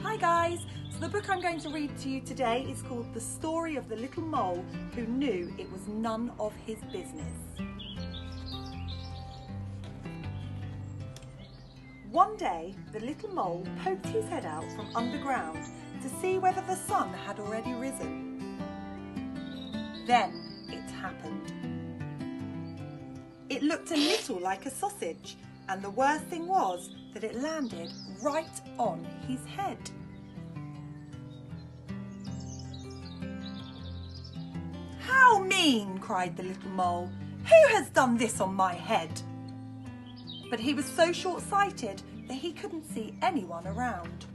Hi guys! So the book I'm going to read to you today is called The Story of the Little Mole Who Knew It Was None of His Business. One day, the little mole poked his head out from underground to see whether the sun had already risen. Then it happened. It looked a little like a sausage, and the worst thing was that it landed right on his head. "How mean!" cried the little mole. "Who has done this on my head?" But he was so short-sighted that he couldn't see anyone around.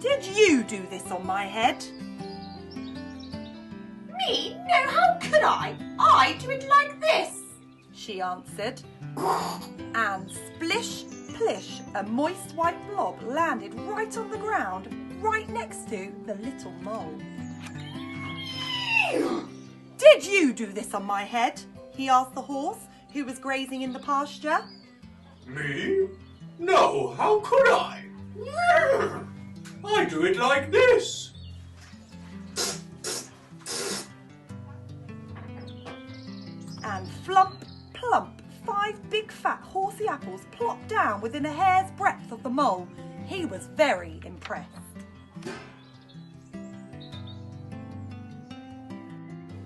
"Did you do this on my head?" "Me? No, how could I? I do it like this," she answered. And splish, plish, a moist white blob landed right on the ground, right next to the little mole. "Did you do this on my head?" he asked the horse, who was grazing in the pasture. Me? No, how could I? I do it like this. And flump, plump, 5 big fat horsey apples plopped down within a hair's breadth of the mole. He was very impressed.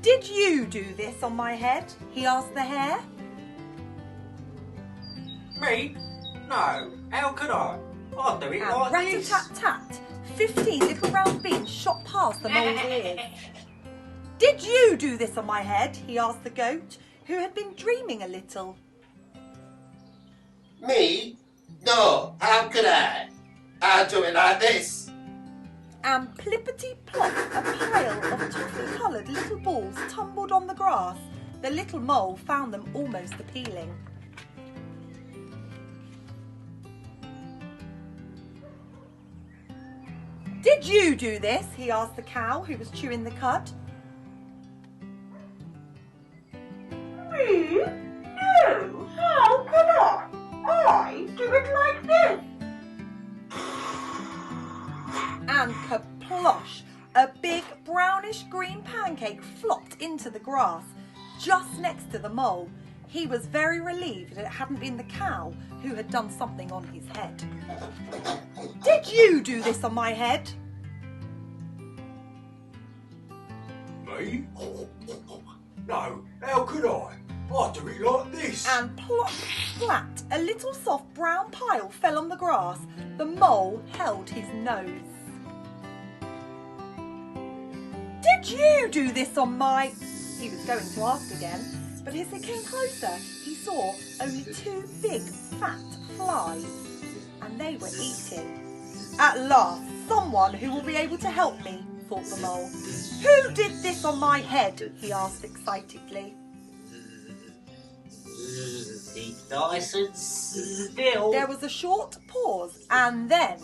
"Did you do this on my head?" he asked the hare. Me? No, how could I? I'll do it And like this. rat-a-tat-tat, 15 little round beans shot past the mole's ears. "Did you do this on my head?" he asked the goat, who had been dreaming a little. Me? No, how could I? I'll do it like this. And plippity-plop, a pile of toffee-coloured little balls tumbled on the grass. The little mole found them almost appealing. "Did you do this?" he asked the cow, who was chewing the cud. "Me? No, how could I? I do it like this." And kaplosh, a big brownish green pancake flopped into the grass just next to the mole. He was very relieved that it hadn't been the cow who had done something on his head. "Did you do this on my head?" Me? No, how could I? I do it like this. And plop, splat, a little soft brown pile fell on the grass. The mole held his nose. "Did you do this on my—" He was going to ask again, but as they came closer, he saw only 2 big, fat flies, and they were eating. "At last, someone who will be able to help me," thought the mole. "Who did this on my head?" he asked excitedly. Keep nice and still. There was a short pause, and then...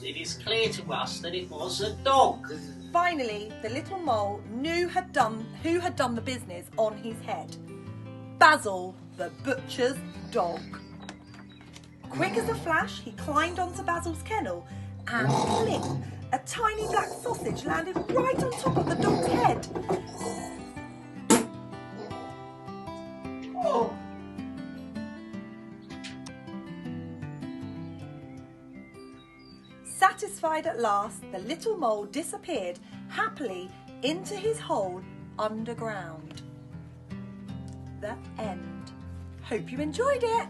It is clear to us that it was a dog. Finally, the little mole knew who had done the business on his head. Basil, the butcher's dog. Quick as a flash, he climbed onto Basil's kennel and flick, a tiny black sausage landed right on top of the dog's head. Oh, Satisfied at last, the little mole disappeared happily into his hole underground. The end. Hope you enjoyed it.